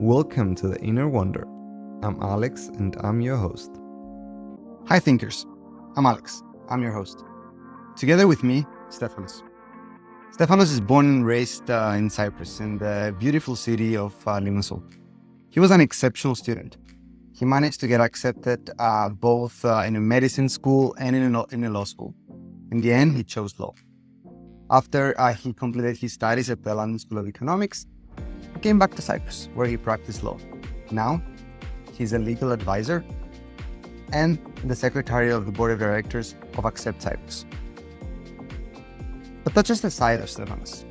Welcome to the Inner Wonder. I'm Alex and I'm your host. Hi Thinkers, I'm Alex, I'm your host. Together with me, Stephanos. Stephanos is born and raised in Cyprus, in the beautiful city of Limassol. He was an exceptional student. He managed to get accepted both in a medicine school and in a law school. In the end, he chose law. After he completed his studies at the London School of Economics, he came back to Cyprus, where he practiced law. Now, he's a legal advisor and the secretary of the board of directors of Accept Cyprus. But that's just a side of Stephanos.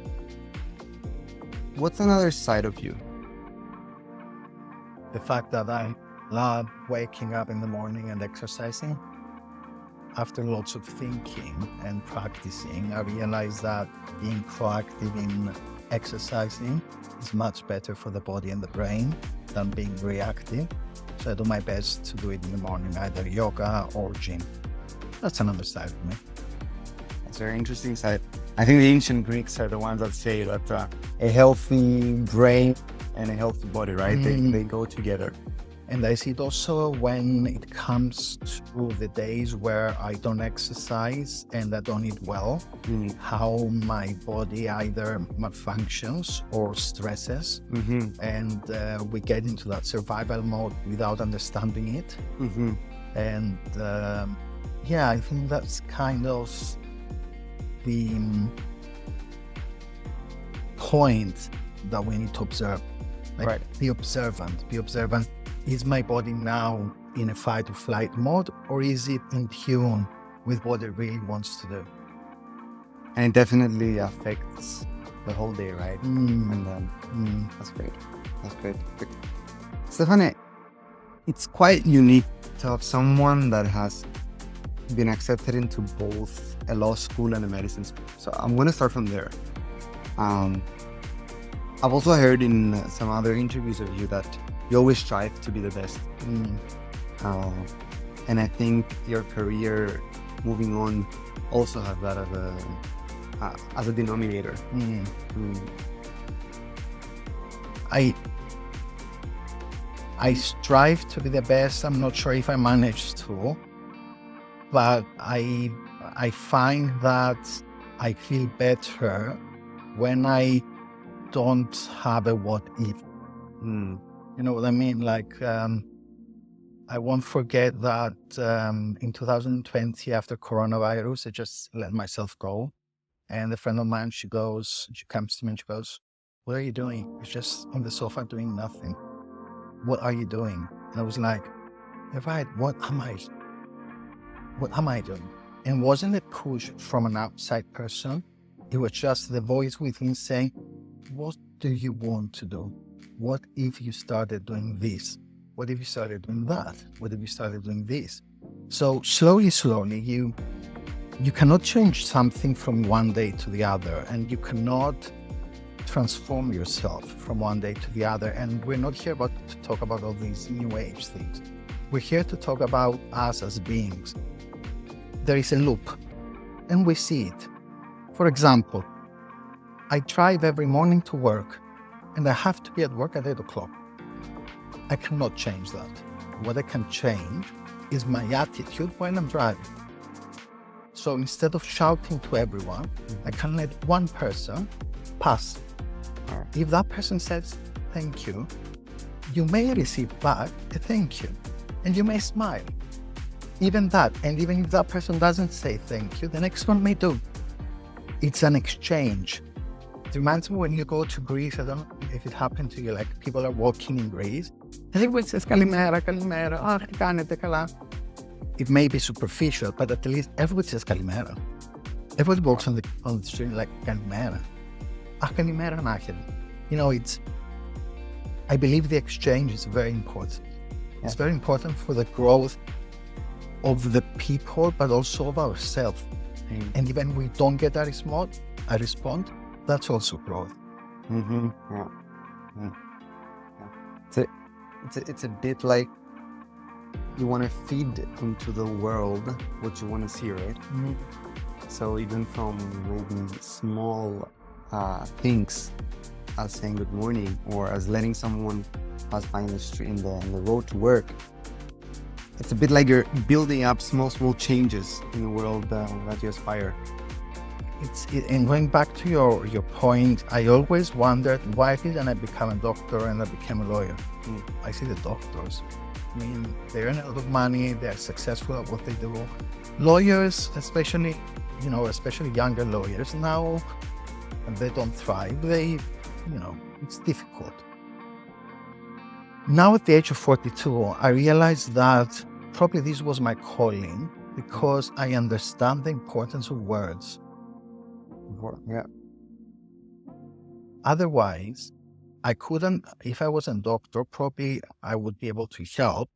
What's another side of you? The fact that I love waking up in the morning and exercising. After lots of thinking and practicing, I realized that being proactive in exercising is much better for the body and the brain than being reactive. So I do my best to do it in the morning, either yoga or gym. That's another side of me. That's a very interesting side. I think the ancient Greeks are the ones that say that a healthy brain and a healthy body, right? They go together. And I see it also when it comes to the days where I don't exercise and I don't eat well, how my body either malfunctions or stresses. And we get into that survival mode without understanding it. And I think that's kind of the point that we need to observe. Be observant. Is my body now in a fight or flight mode, or is it in tune with what it really wants to do? And it definitely affects the whole day, right? And that's great. That's great. Stefane, it's quite unique to have someone that has been accepted into both a law school and a medicine school. So I'm going to start from there. I've also heard in some other interviews of you that you always strive to be the best. And I think your career moving on also has that as a denominator. I strive to be the best. I'm not sure if I managed to, but I find that I feel better when I don't have a what if. You know what I mean? Like, I won't forget that in 2020, after coronavirus, I just let myself go. And a friend of mine, she comes to me and she goes, "What are you doing?" It's just on the sofa doing nothing. What are you doing? And I was like, "You're right, what am I doing?" And it wasn't a push from an outside person. It was just the voice within saying, "What do you want to do? What if you started doing this? What if you started doing that? What if you started doing this?" So slowly, you cannot change something from one day to the other, and you cannot transform yourself from one day to the other. And we're not here to talk about all these new age things. We're here to talk about us as beings. There is a loop, and we see it. For example, I drive every morning to work, and I have to be at work at 8 o'clock. I cannot change that. What I can change is my attitude when I'm driving. So instead of shouting to everyone, I can let one person pass. If that person says thank you, you may receive back a thank you, and you may smile. Even that, and even if that person doesn't say thank you, the next one may do. It's an exchange. It reminds me when you go to Greece, I don't know if it happened to you, like people are walking in Greece, and everyone says kalimera, τι κάνετε, καλά. It may be superficial, but at least everybody says kalimera. Everybody walks on the street like kalimera. Kalimera να έχετε. You know, I believe the exchange is very important. It's very important for the growth of the people, but also of ourselves. And even we don't get a response, that's also growth. It's a bit like you want to feed into the world what you want to see, right? So even from maybe small things, as saying good morning or as letting someone pass by in the street, in the road to work. It's a bit like you're building up small changes in the world that you aspire. And going back to your point, I always wondered, why didn't I become a doctor and I became a lawyer? I see the doctors. I mean, they earn a lot of money, they're successful at what they do. Lawyers, especially younger lawyers now, and they don't thrive. It's difficult. Now at the age of 42, I realized that probably this was my calling because I understand the importance of words. Yeah. Otherwise, I couldn't, if I wasn't a doctor, probably I would be able to help.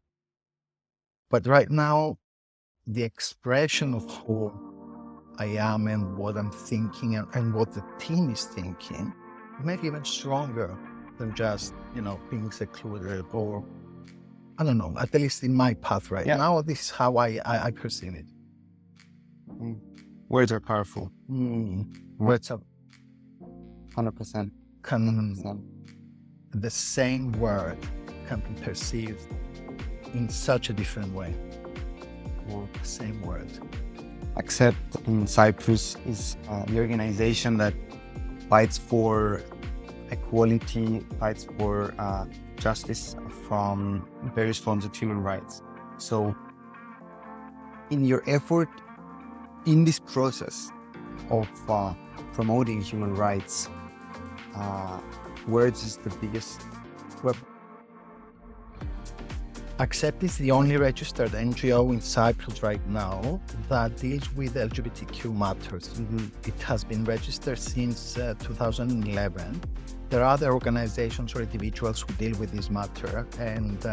But right now, the expression of who I am and what I'm thinking and what the team is thinking, maybe even stronger than just, being secluded or, I don't know, at least in my path right now, this is how I perceive it. Words are powerful. Words are 100%. The same word can be perceived in such a different way. The same word. Accept Cyprus is the organization that fights for equality, fights for justice from various forms of human rights. So in your effort in this process of promoting human rights, words is the biggest weapon. Accept is the only registered NGO in Cyprus right now that deals with LGBTQ matters. It has been registered since 2011. There are other organizations or individuals who deal with this matter, and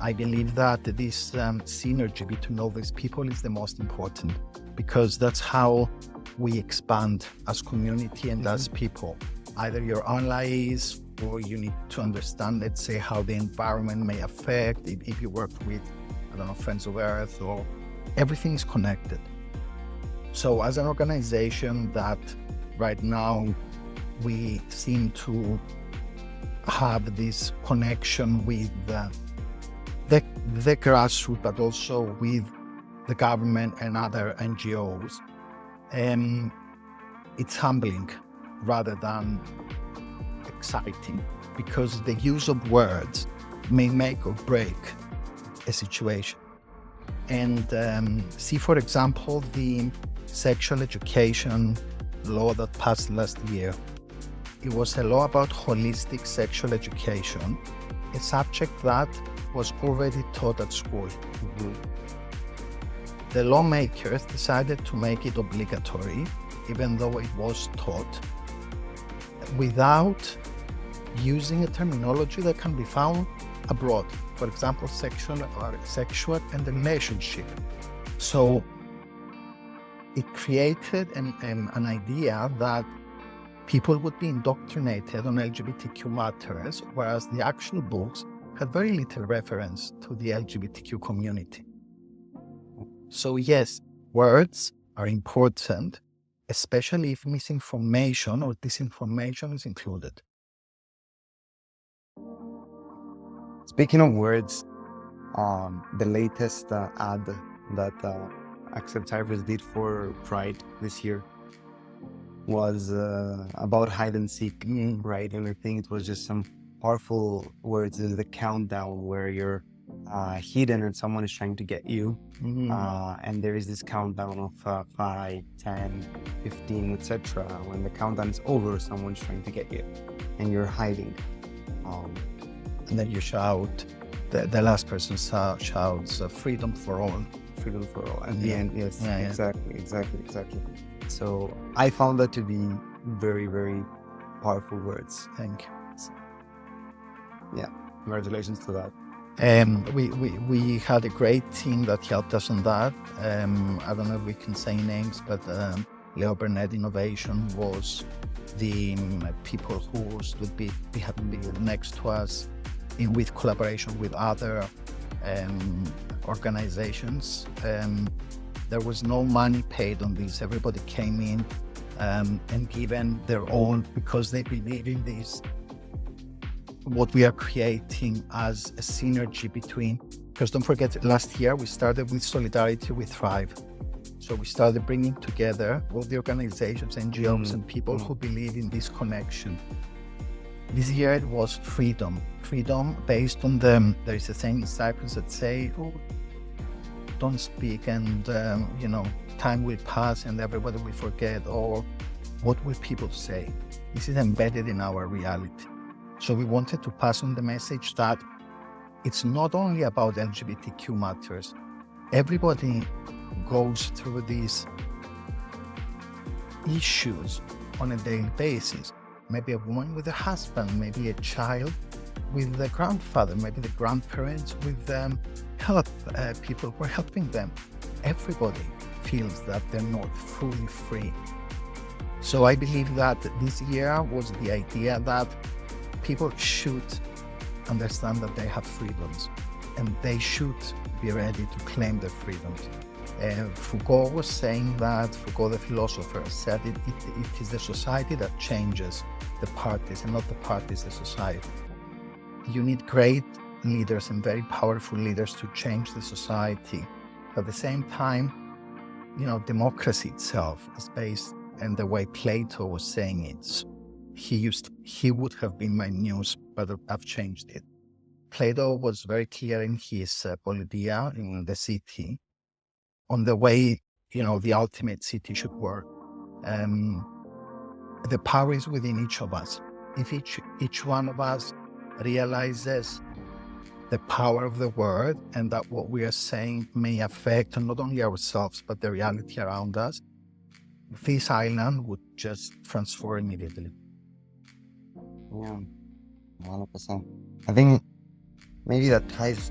I believe that this synergy between all these people is the most important, because that's how we expand as community and as people. Either you're allies, or you need to understand, let's say, how the environment may affect, if you work with, Friends of Earth, or everything is connected. So as an organization that right now we seem to have this connection with the grassroots, but also with the government and other NGOs, it's humbling rather than exciting, because the use of words may make or break a situation. And see, for example, the sexual education law that passed last year. It was a law about holistic sexual education, a subject that was already taught at school. The lawmakers decided to make it obligatory, even though it was taught, without using a terminology that can be found abroad. For example, sexual and relationship. So it created an idea that people would be indoctrinated on LGBTQ matters, whereas the actual books had very little reference to the LGBTQ community. So yes, words are important, especially if misinformation or disinformation is included. Speaking of words, the latest ad that Accept Cyprus did for Pride this year was about hide and seek, right? And I think it was just some powerful words. There's the countdown where you're hidden and someone is trying to get you. And there is this countdown of 5, 10, 15, etc. When the countdown is over, someone's trying to get you and you're hiding. And then you shout, the last person shouts, freedom for all. Freedom for all. At the end, yes, Yeah. exactly. So I found that to be very, very powerful words. Thank you. Yeah, congratulations to that. We had a great team that helped us on that. I don't know if we can say names, but Leo Burnett Innovation was the people who stood behind next to us with collaboration with other organizations. There was no money paid on this. Everybody came in and given their all because they believe in this, what we are creating as a synergy between, because don't forget, last year we started with Solidarity with Thrive. So we started bringing together all the organizations, NGOs, and people who believe in this connection. This year it was freedom based on them. There is a saying in Cyprus that say, oh, don't speak and, time will pass and everybody will forget, or what will people say? This is embedded in our reality. So we wanted to pass on the message that it's not only about LGBTQ matters. Everybody goes through these issues on a daily basis. Maybe a woman with a husband, maybe a child with a grandfather, maybe the grandparents with health people who are helping them. Everybody feels that they're not fully free. So I believe that this year was the idea that people should understand that they have freedoms and they should be ready to claim their freedoms. Foucault was saying that, Foucault the philosopher said it is the society that changes the parties and not the parties the society. You need great leaders and very powerful leaders to change the society. At the same time, democracy itself is based, and the way Plato was saying it, he would have been my muse, but I've changed it. Plato was very clear in his Politeia, in the city, on the way, the ultimate city should work. The power is within each of us. If each one of us realizes the power of the word and that what we are saying may affect not only ourselves, but the reality around us, this island would just transform immediately. Yeah, 100%. I think maybe that ties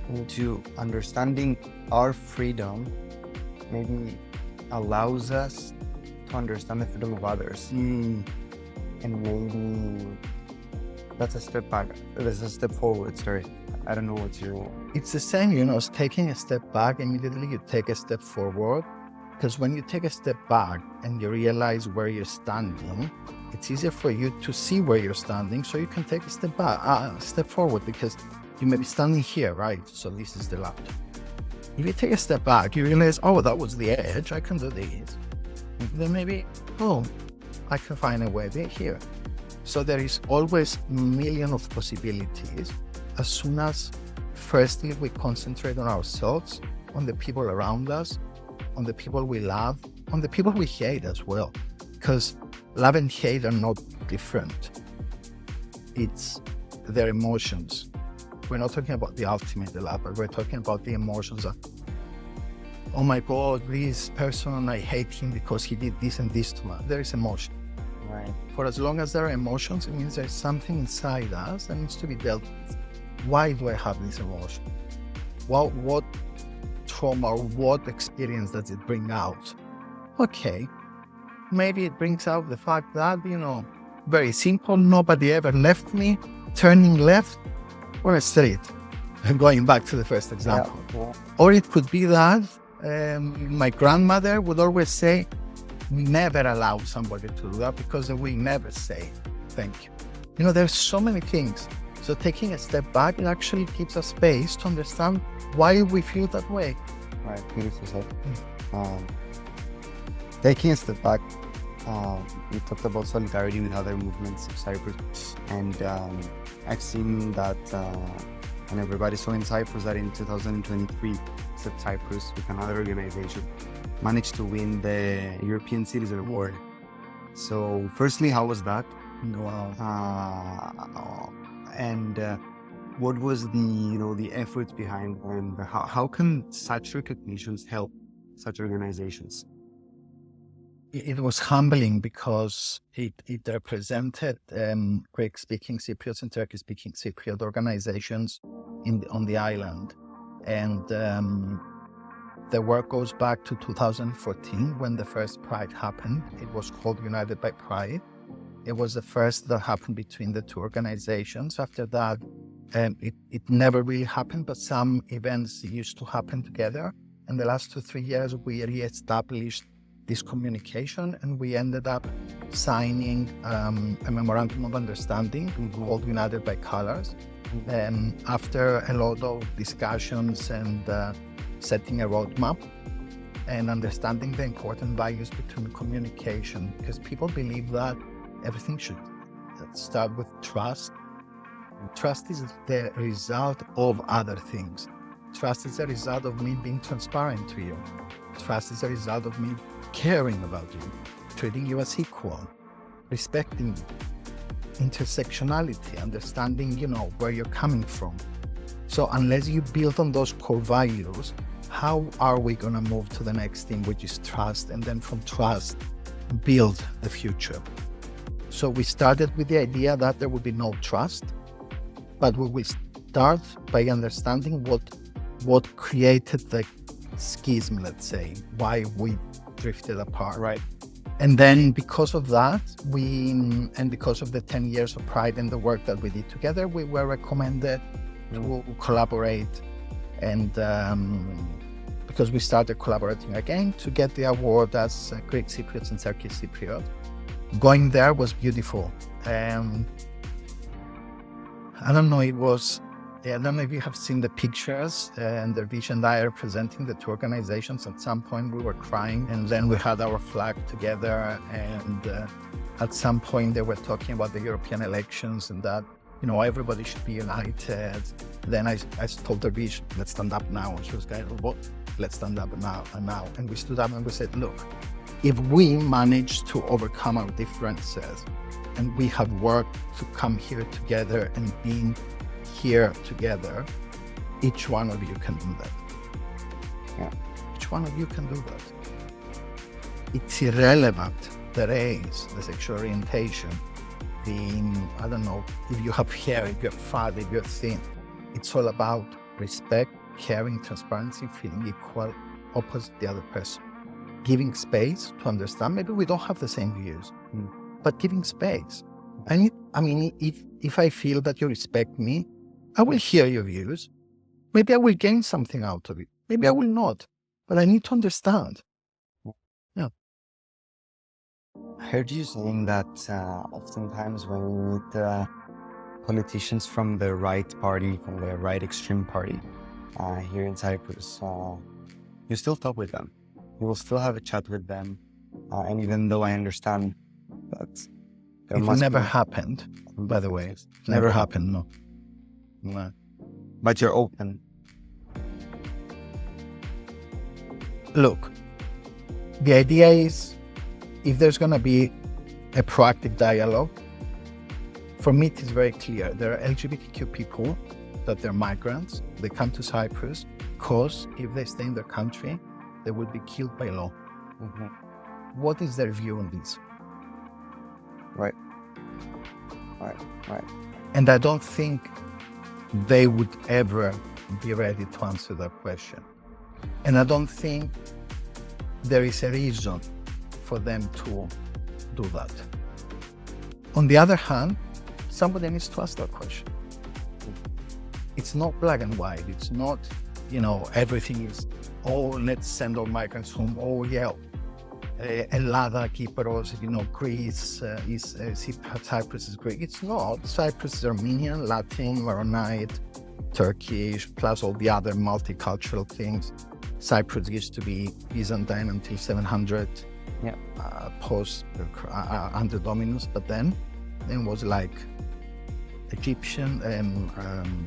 into understanding our freedom, maybe allows us to understand the freedom of others. And maybe that's a step back. That's a step forward, sorry. I don't know what's your... It's the same, as taking a step back, immediately you take a step forward. Because when you take a step back and you realize where you're standing, it's easier for you to see where you're standing, so you can take a step back, step forward, because you may be standing here, right? So this is the laptop. If you take a step back, you realize, oh, that was the edge, I can do this. Then maybe, I can find a way here. So there is always a million of possibilities as soon as, firstly, we concentrate on ourselves, on the people around us, on the people we love, on the people we hate as well. Because love and hate are not different. It's their emotions. We're not talking about the ultimate love, but we're talking about the emotions of, oh my God, this person, I hate him because he did this and this to me. There is emotion. Right. For as long as there are emotions, it means there's something inside us that needs to be dealt with. Why do I have this emotion? What trauma or what experience does it bring out? Okay, maybe it brings out the fact that, very simple, nobody ever left me, turning left or straight, going back to the first example. Yeah. Or it could be that my grandmother would always say, never allow somebody to do that because we never say thank you. There's so many things. So taking a step back, it actually gives us space to understand why we feel that way. Right, beautiful said. Taking a step back, we talked about solidarity with other movements of Cyprus, and I've seen that, and everybody saw in Cyprus that in 2023, Accept Cyprus, with another organization, managed to win the European Citizen Award. So, firstly, how was that? Wow. And what was the efforts behind, and how can such recognitions help such organizations? It was humbling because it represented Greek-speaking Cypriots and Turkish-speaking Cypriot organizations on the island. And the work goes back to 2014 when the first Pride happened. It was called United by Pride. It was the first that happened between the two organizations. After that, it never really happened, but some events used to happen together. In the last 2-3 years, we re-established this communication, and we ended up signing a memorandum of understanding called United by Colors. After a lot of discussions and setting a roadmap and understanding the important values between communication, because people believe that everything should start with trust. Trust is the result of other things. Trust is a result of me being transparent to you. Trust is a result of me caring about you, treating you as equal, respecting you, intersectionality, understanding, where you're coming from. So unless you build on those core values, how are we going to move to the next thing, which is trust, and then from trust, build the future? So we started with the idea that there would be no trust, but we will start by understanding what created the schism, let's say, why we drifted apart. Right. And then because of that, and because of the 10 years of Pride and the work that we did together, we were recommended to collaborate. And because we started collaborating again to get the award as Greek Cypriots and Turkish Cypriot. Going there was beautiful. I don't know if you have seen the pictures, and the Vish and I are presenting the two organizations. At some point we were crying, and then we had our flag together, and at some point they were talking about the European elections and that, everybody should be united. Then I told the Vish, let's stand up now. And she was like, what? Let's stand up now. And we stood up and we said, look, if we manage to overcome our differences, and we have worked to come here together and being here together, each one of you can do that. Yeah. Each one of you can do that. It's irrelevant, the race, the sexual orientation, I don't know, if you have hair, if you're fat, if you're thin. It's all about respect, caring, transparency, feeling equal, opposite the other person. Giving space to understand, maybe we don't have the same views, but giving space. If I feel that you respect me, I will hear your views. Maybe I will gain something out of it. Maybe I will not, but I need to understand. Yeah. I heard you saying that oftentimes when we meet politicians from the right party, from the right extreme party here in Cyprus, you still talk with them. You will still have a chat with them. And even though I understand that it never happened, by the way. Never happened, no. But you're open. Look, the idea is, if there's going to be a proactive dialogue, for me it is very clear. There are LGBTQ people that they're migrants. They come to Cyprus because if they stay in their country, they would be killed by law. What is their view on this? Right. And I don't think they would ever be ready to answer that question. And I don't think there is a reason for them to do that. On the other hand, somebody needs to ask that question. It's not black and white. It's not, everything is, let's send all migrants home. Ελλάδα, Kypros, Greece, Cyprus is Greek. It's not. Cyprus is Armenian, Latin, Maronite, Turkish, plus all the other multicultural things. Cyprus used to be Byzantine until 700, post under Dominus, but then it was like Egyptian and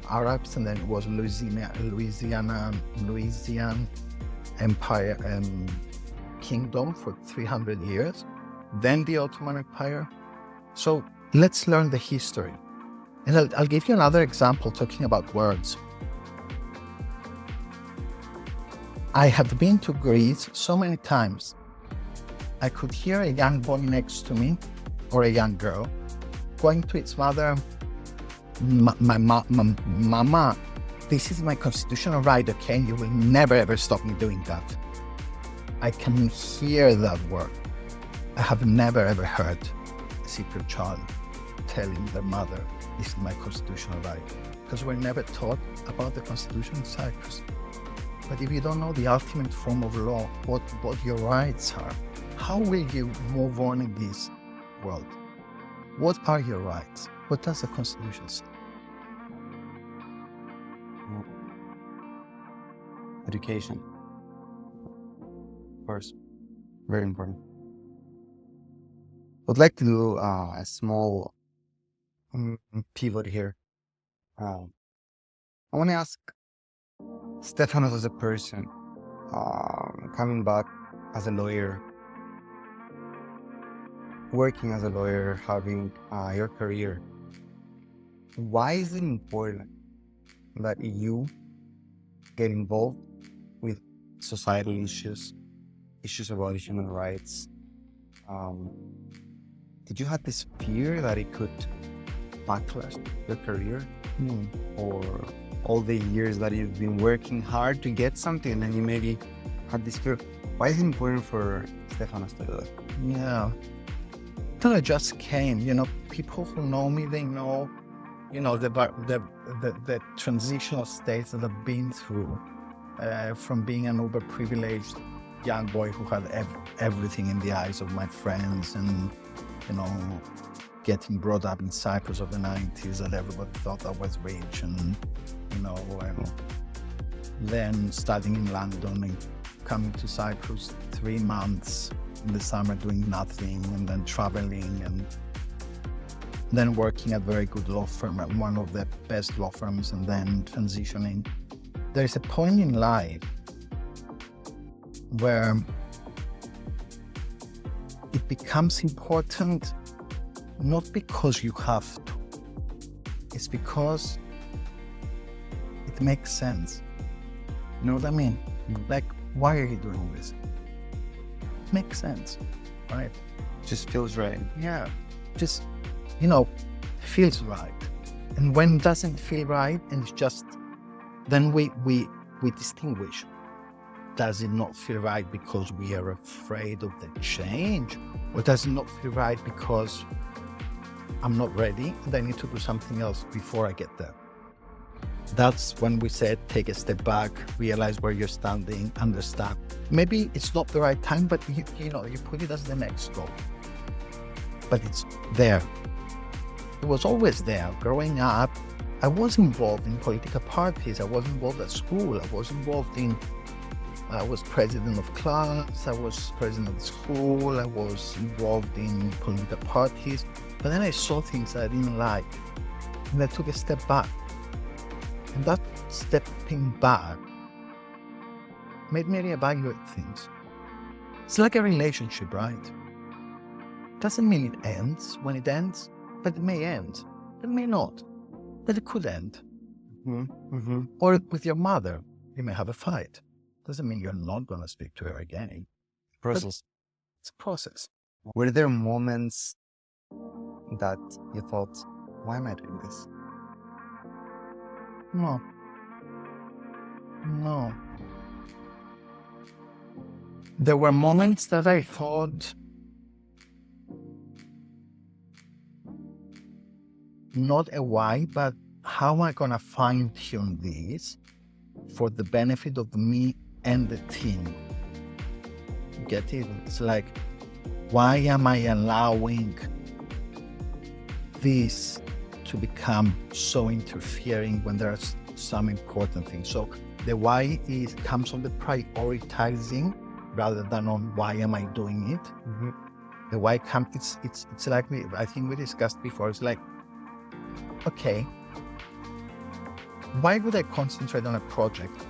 Arabs, and then it was Louisian Empire Kingdom for 300 years, then the Ottoman Empire. So let's learn the history. And I'll give you another example talking about words. I have been to Greece so many times. I could hear a young boy next to me, or a young girl, going to its mother, Mama, this is my constitutional right, okay? You will never ever stop me doing that. I can hear that word. I have never ever heard a Cypriot child telling their mother, this is my constitutional right. Because we're never taught about the Constitution in Cyprus. But if you don't know the ultimate form of law, what your rights are, how will you move on in this world? What are your rights? What does the Constitution say? Education. Of course. Very important. I'd like to do a small pivot here. I want to ask Stephanos as a person, coming back as a lawyer, working as a lawyer, having your career. Why is it important that you get involved with societal issues about human rights? Did you have this fear that it could backlash your career? Or all the years that you've been working hard to get something and you maybe had this fear? Why is it important for Stephanos to do that? Yeah. Until I just came, people who know me, they know, the transitional states that I've been through, from being an uber privileged young boy who had everything in the eyes of my friends, and getting brought up in Cyprus of the 90s that everybody thought I was rich, and then studying in London and coming to Cyprus 3 months in the summer doing nothing, and then traveling, and then working at a very good law firm, at one of the best law firms, and then transitioning. There's a point in life where it becomes important, not because you have to, it's because it makes sense. You know what I mean? Like, why are you doing this? It makes sense, right? Just feels right. Yeah, just, feels right. And when it doesn't feel right, and it's just, then we distinguish. Does it not feel right because we are afraid of the change? Or does it not feel right because I'm not ready and I need to do something else before I get there? That's when we said, take a step back, realize where you're standing, understand. Maybe it's not the right time, but you put it as the next goal. But it's there. It was always there. Growing up, I was involved in political parties. I was involved at school. I was president of class. I was president of the school. I was involved in political parties. But then I saw things that I didn't like. And I took a step back. And that stepping back made me reevaluate things. It's like a relationship, right? Doesn't mean it ends when it ends, but it may end. It may not, but it could end. Or with your mother, you may have a fight. Doesn't mean you're not going to speak to her again. Process. It's a process. Were there moments that you thought, why am I doing this? No. There were moments that I thought, not a why, but how am I going to fine-tune this for the benefit of me and the team? You get it? It's like, why am I allowing this to become so interfering when there's some important things? So the why comes on the prioritizing rather than on why am I doing it. The why comes, it's like, I think we discussed before, it's like, okay, why would I concentrate on a project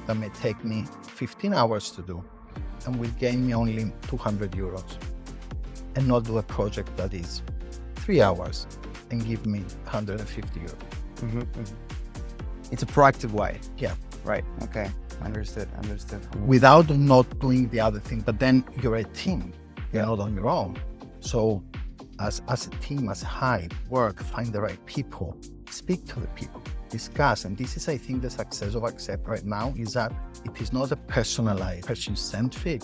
that may take me 15 hours to do and will gain me only 200 euros and not do a project that is 3 hours and give me 150 euros? It's a proactive why. Yeah. Right. Okay. Understood. Without not doing the other thing, but then you're a team. You're not on your own. So as a team, as a hive, work, find the right people, speak to the people, discuss. And this is, I think, the success of Accept right now, is that it is not a personalized, person-centric,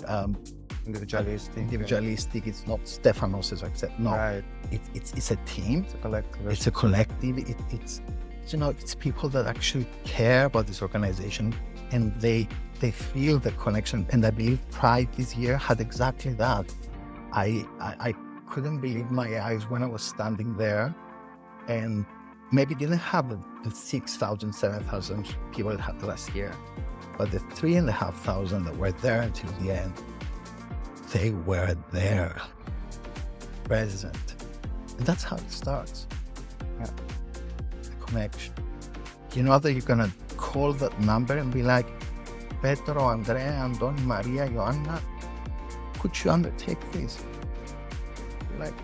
individualistic. It's not Stephanos' Accept. No, right. It's a team. It's a collective. It's a collective. It's people that actually care about this organization, and they feel the connection. And I believe Pride this year had exactly that. I couldn't believe my eyes when I was standing there, and maybe didn't have the 6,000, 7,000 people it had last year, but the 3,500 that were there until the end, they were there, present. And that's how it starts. Yeah. The connection. You know that you're gonna call that number and be like, Pedro, Andrea, Andoni, Maria, Joanna, could you undertake this? Like,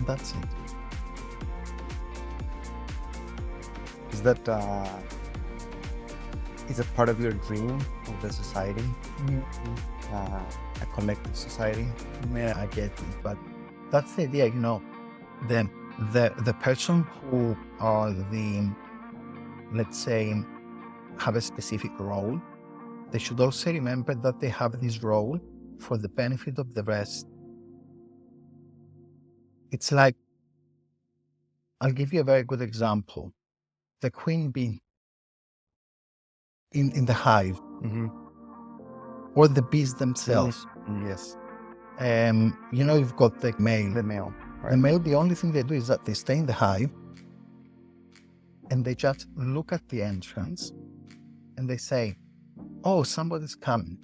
that's it. Is that is it part of your dream of the society? A collective society? Yeah, I get it, but that's the idea, you know. The person who are let's say, have a specific role, they should also remember that they have this role for the benefit of the rest. It's like, I'll give you a very good example. The queen bee in the hive, or the bees themselves. Yes. You know, you've got the male. The male. Right. The male, the only thing they do is that they stay in the hive and they just look at the entrance and they say, oh, somebody's coming.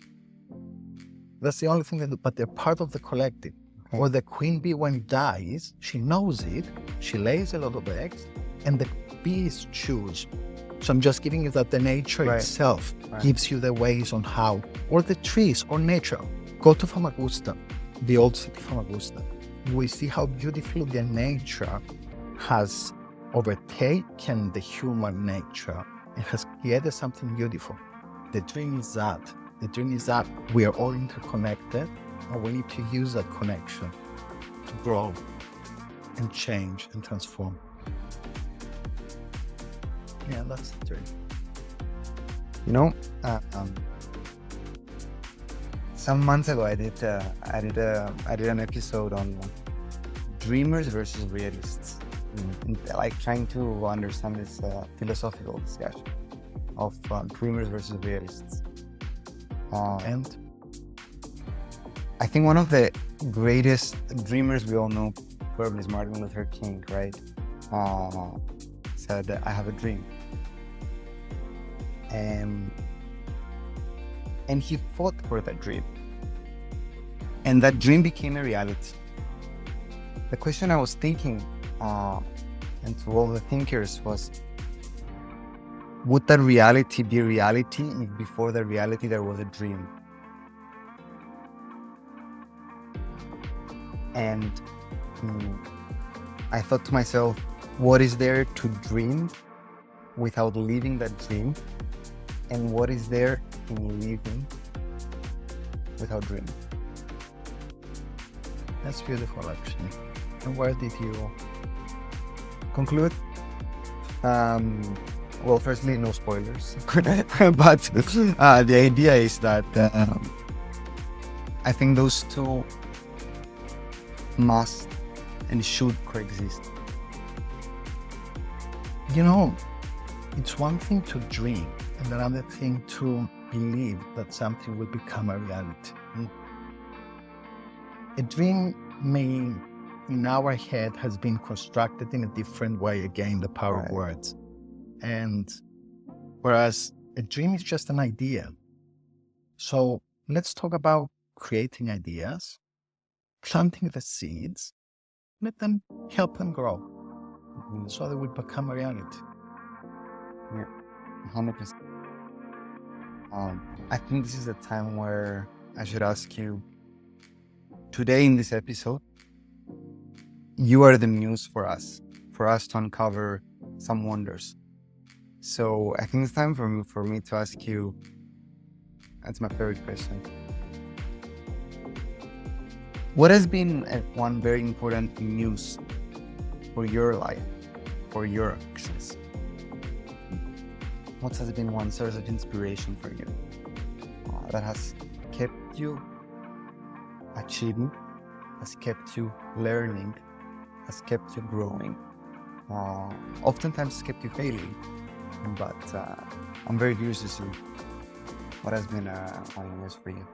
That's the only thing they do, but they're part of the collective. Okay. Or the queen bee, when it dies, she knows it, she lays a lot of eggs, and the bees choose. So I'm just giving you that the nature itself gives you the ways on how, or the trees, or nature. Go to Famagusta, the old city Famagusta. We see how beautifully the nature has overtaken the human nature and has created something beautiful. The dream is that. The dream is that we are all interconnected, and we need to use that connection to grow and change and transform. Yeah, that's the dream. You know, some months ago I did an episode on dreamers versus realists, and like trying to understand this philosophical discussion of dreamers versus realists. And I think one of the greatest dreamers we all know probably is Martin Luther King, right? Said, I have a dream. And he fought for that dream. And that dream became a reality. The question I was thinking, and to all the thinkers, was, would that reality be reality if before the reality there was a dream? And I thought to myself, what is there to dream without living that dream? And what is there in living without dreaming? That's beautiful, actually. And where did you conclude? Well, firstly, no spoilers. But the idea is that I think those two must and should coexist. You know, it's one thing to dream and another thing to believe that something will become a reality. A dream may, in our head, has been constructed in a different way, again, the power of words. And whereas a dream is just an idea. So let's talk about creating ideas, planting the seeds, let them help them grow. So they will become a reality. Yeah, 100%. I think this is a time where I should ask you, today in this episode, you are the muse for us to uncover some wonders. So I think it's time for me to ask you, that's my favorite question. What has been one very important muse for your life, for your actions? What has been one source of inspiration for you that has kept you achieving, has kept you learning, has kept you growing, oftentimes has kept you failing, but I'm very curious to see what has been on yours for you.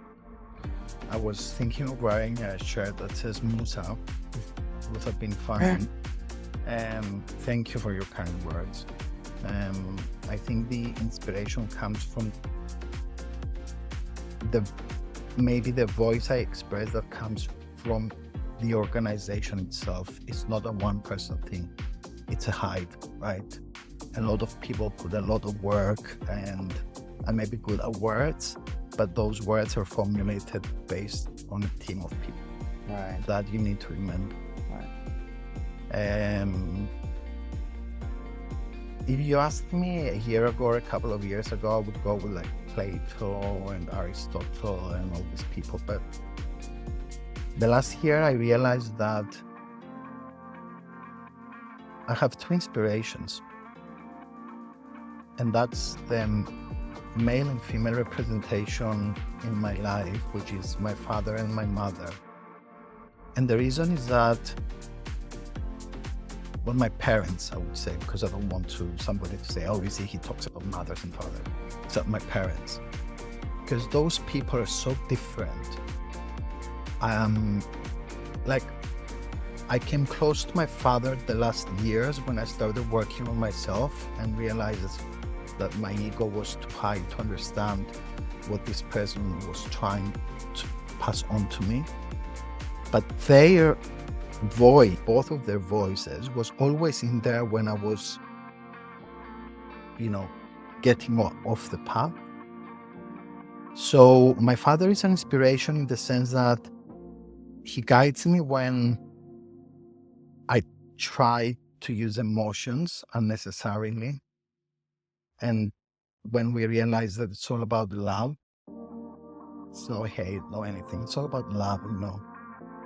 I was thinking of wearing a shirt that says Musa. It would have been fun. Thank you for your kind words. I think the inspiration comes from maybe the voice I express that comes from the organization itself. It's not a one-person thing. It's a hive, right? A lot of people put a lot of work and maybe good at words, but those words are formulated based on a team of people. Right. That you need to remember. Right. If you asked me a year ago or a couple of years ago, I would go with like Plato and Aristotle and all these people. But the last year I realized that I have two inspirations. And that's the male and female representation in my life, which is my father and my mother. And the reason is that, well, my parents, I would say, because I don't want somebody to say, oh, you see, he talks about mothers and fathers. So my parents, because those people are so different. I came close to my father the last years when I started working on myself and realized that my ego was too high to understand what this person was trying to pass on to me. But their voice, both of their voices, was always in there when I was, getting off the path. So my father is an inspiration in the sense that he guides me when I try to use emotions unnecessarily. And when we realize that it's all about love, it's no hate, no anything. It's all about love,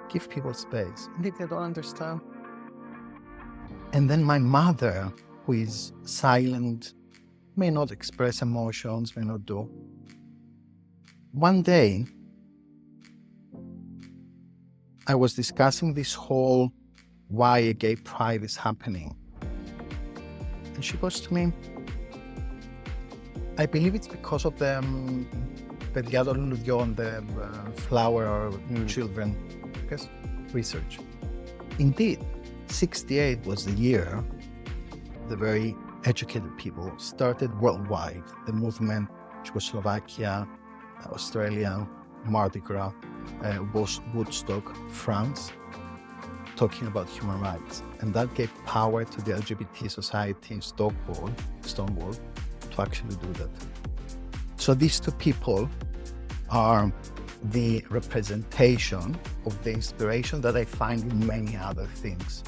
Give people space. And if they don't understand. And then my mother, who is silent, may not express emotions, may not do. One day, I was discussing this whole why a gay pride is happening. And she goes to me, I believe it's because of the Παιδιάδο Λουλουδιών, the flower children, because research. Indeed, 68 was the year the very educated people started worldwide. The movement, Czechoslovakia, Australia, Mardi Gras, Woodstock, France, talking about human rights. And that gave power to the LGBT society in Stonewall, to actually do that. So these two people are the representation of the inspiration that I find in many other things.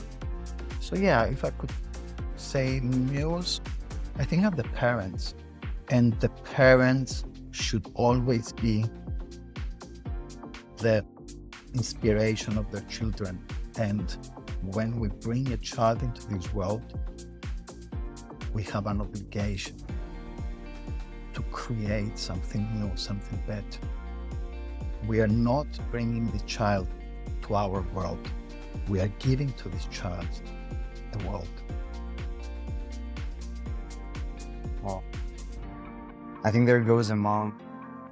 So yeah, if I could say muse, I think of the parents. And the parents should always be the inspiration of their children. And when we bring a child into this world, we have an obligation to create something new, something better. We are not bringing the child to our world. We are giving to this child the world. Well, I think there goes a mom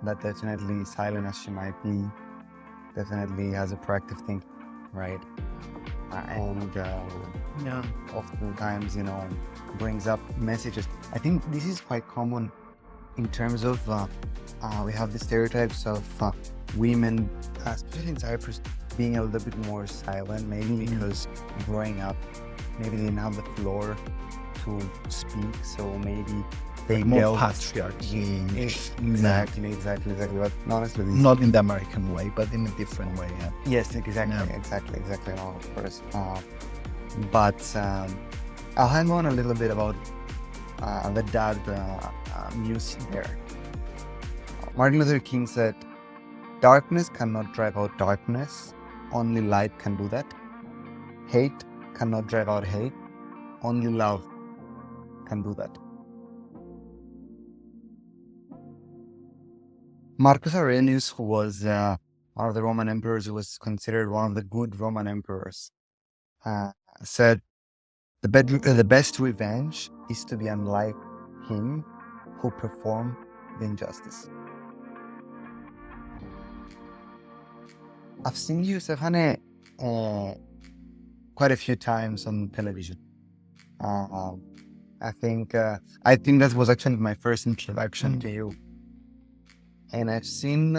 that definitely, silent as she might be, definitely has a proactive thinking, right? And oftentimes, brings up messages. I think this is quite common in terms of, we have the stereotypes of women, especially in Cyprus, being a little bit more silent, maybe because growing up, maybe they didn't have the floor to speak, so maybe they more patriarchy. Exactly. But honestly, not in the American way, but in a different way. Yeah. Yes, exactly. No, of course. But I'll hang on a little bit about the dad muse there. Martin Luther King said, "Darkness cannot drive out darkness. Only light can do that. Hate cannot drive out hate. Only love can do that." Marcus Aurelius, who was one of the Roman emperors, who was considered one of the good Roman emperors, said, the best revenge is to be unlike him who performed the injustice. I've seen you, Stephane, quite a few times on television. I think that was actually my first introduction to you. And I've seen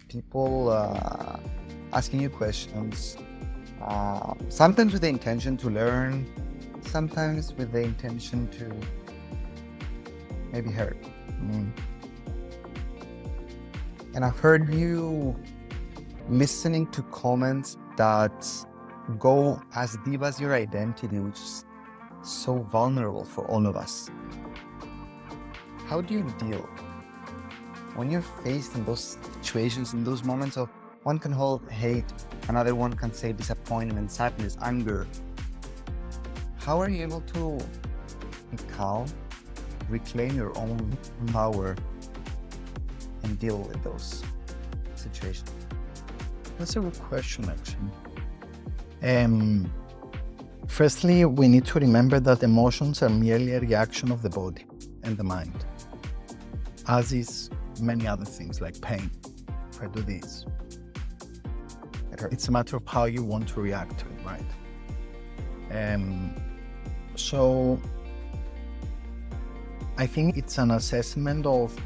people asking you questions, sometimes with the intention to learn, sometimes with the intention to maybe hurt. And I've heard you listening to comments that go as deep as your identity, which is so vulnerable for all of us. How do you deal when you're faced in those situations, in those moments of one can hold hate, another one can say disappointment, sadness, anger? How are you able to be calm, reclaim your own power, and deal with those situations? That's a good question, actually. Firstly, we need to remember that emotions are merely a reaction of the body and the mind, as is many other things like pain. If I do this, it's a matter of how you want to react to it, right? So I think it's an assessment of,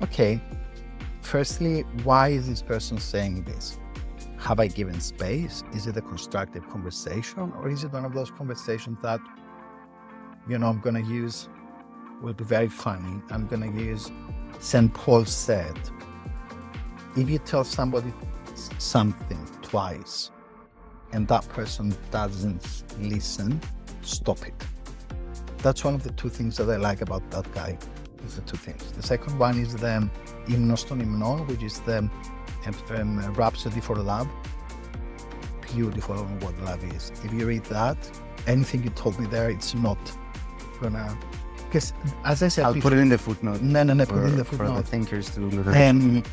okay, firstly, why is this person saying this? Have I given space? Is it a constructive conversation? Or is it one of those conversations that, I'm going to use, will be very funny. I'm going to use St. Paul said, if you tell somebody something twice and that person doesn't listen, stop it. That's one of the two things that I like about that guy, is the two things. The second one is the Ymnos των Ymνών, which is the Rhapsody for Love. Beautiful on what love is. If you read that, anything you told me there, it's not gonna, because as I said I'll put it in the footnote. No, put it in the footnote. For the thinkers to look at.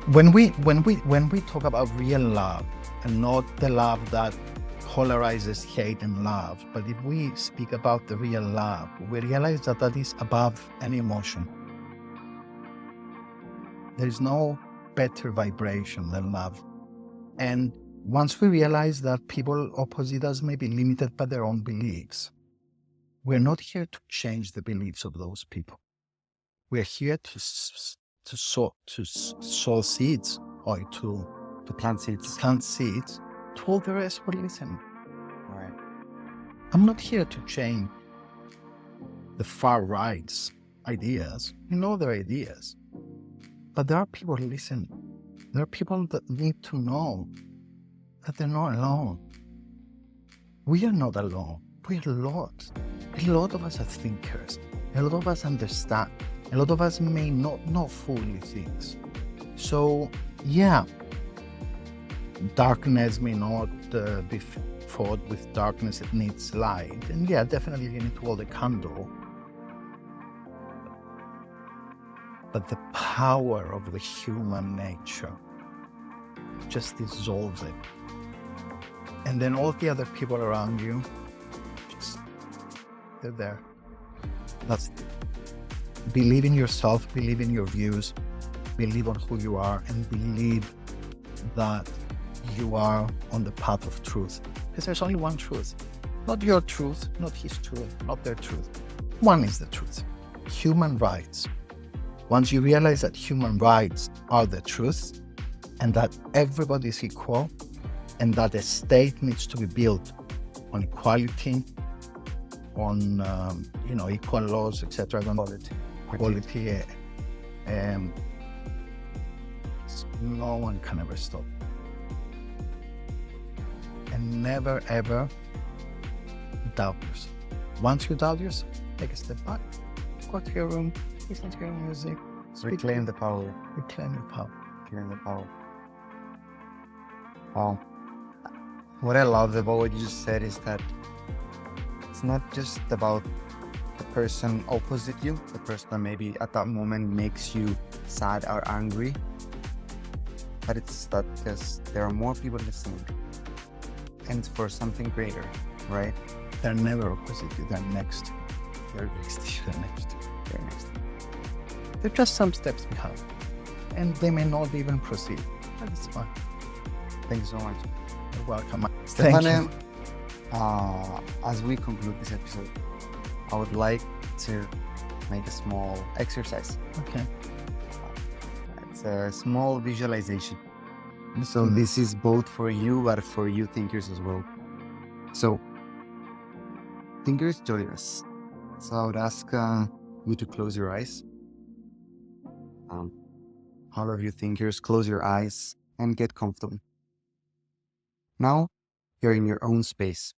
When we talk about real love, and not the love that polarizes hate and love, but if we speak about the real love, we realize that that is above any emotion. There is no better vibration than love. And once we realize that people opposite us may be limited by their own beliefs, we're not here to change the beliefs of those people. We're here to sow seeds, or to plant seeds. To all the rest will listen. Right. I'm not here to change the far right's ideas. Their ideas. But there are people who listen. There are people that need to know that they're not alone. We are not alone. We are a lot. A lot of us are thinkers. A lot of us understand. A lot of us may not know fully things. So, yeah, darkness may not be fought with darkness, it needs light. And yeah, definitely you need to hold a candle. But the power of the human nature just dissolves it. And then all the other people around you, they're there. That's it. Believe in yourself, believe in your views, believe on who you are, and believe that you are on the path of truth. Because there's only one truth. Not your truth, not his truth, not their truth. One is the truth. Human rights. Once you realize that human rights are the truth, and that everybody is equal, and that a state needs to be built on equality, on equal laws, etc., equality, no one can ever stop. And never ever doubt yourself. Once you doubt yourself, take a step back, go to your room, listen to your music, reclaim the power. Reclaim your power. Reclaim the power. Wow. What I love about what you just said is that it's not just about the person opposite you, the person that maybe at that moment makes you sad or angry, but it's that there are more people listening, and for something greater, right? They're never opposite you, they're next to you. Very next. Very next. They're just some steps behind. And they may not even proceed. But it's fine. Thank you so much. You're welcome. Thank Stephane, you. as we conclude this episode, I would like to make a small exercise. Okay. It's a small visualization. So this is both for you, but for you thinkers as well. So, thinkers, join us. So I would ask you to close your eyes. All of you thinkers, close your eyes and get comfortable. Now, you're in your own space.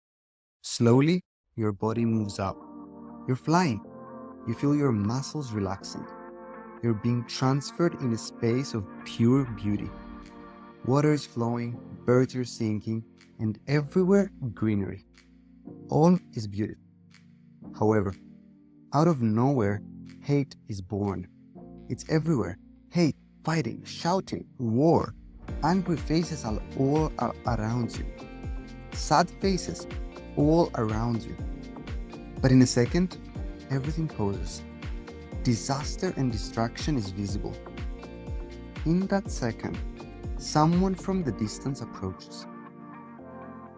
Slowly, your body moves up. You're flying. You feel your muscles relaxing. You're being transferred in a space of pure beauty. Water is flowing, birds are singing, and everywhere greenery. All is beautiful. However, out of nowhere, hate is born. It's everywhere. Hate, fighting, shouting, war. Angry faces are all around you. Sad faces all around you. But in a second, everything pauses. Disaster and destruction is visible. In that second, someone from the distance approaches.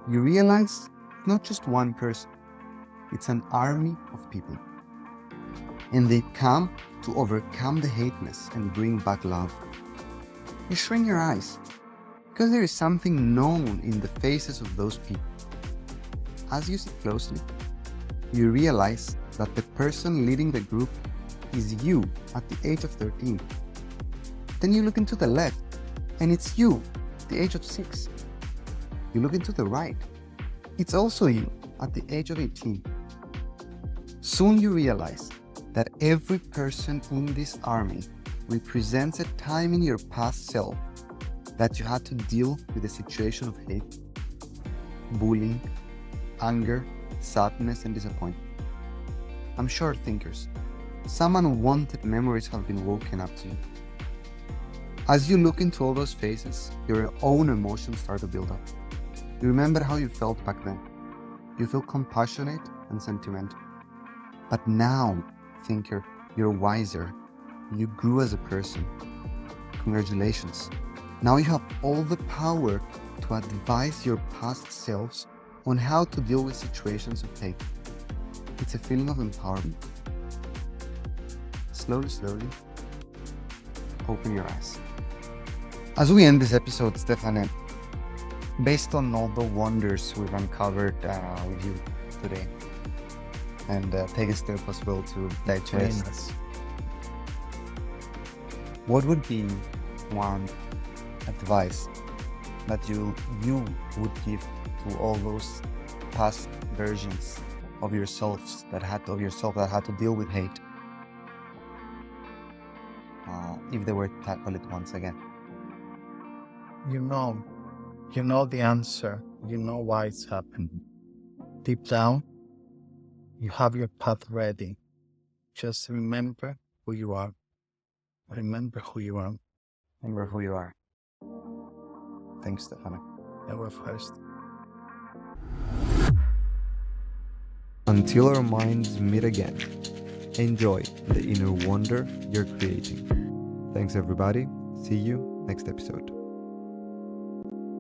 You realize not just one person, it's an army of people. And they come to overcome the hateness and bring back love. You shrink your eyes, because there is something known in the faces of those people. As you see closely, you realize that the person leading the group is you at the age of 13. Then you look into the left, and it's you at the age of 6. You look into the right, it's also you at the age of 18. Soon you realize that every person in this army represents a time in your past self that you had to deal with a situation of hate, bullying, anger, sadness, and disappointment. I'm sure, thinkers, some unwanted memories have been woken up to you. As you look into all those faces, your own emotions start to build up. You remember how you felt back then. You feel compassionate and sentimental. But now, thinker, you're wiser. You grew as a person. Congratulations. Now you have all the power to advise your past selves on how to deal with situations of hate. It's a feeling of empowerment. Slowly, open your eyes. As we end this episode, Stephanos, based on all the wonders we've uncovered with you today, and take a step as well to digest, what would be one advice that you would give to all those past versions of yourselves that had to deal with hate, if they were to tackle it once again? You know the answer. You know why it's happened. Deep down, you have your path ready. Just remember who you are. Remember who you are. Remember who you are. Thanks, Stephanos. Never first. Until our minds meet again, enjoy the inner wonder you're creating. Thanks, everybody. See you next episode.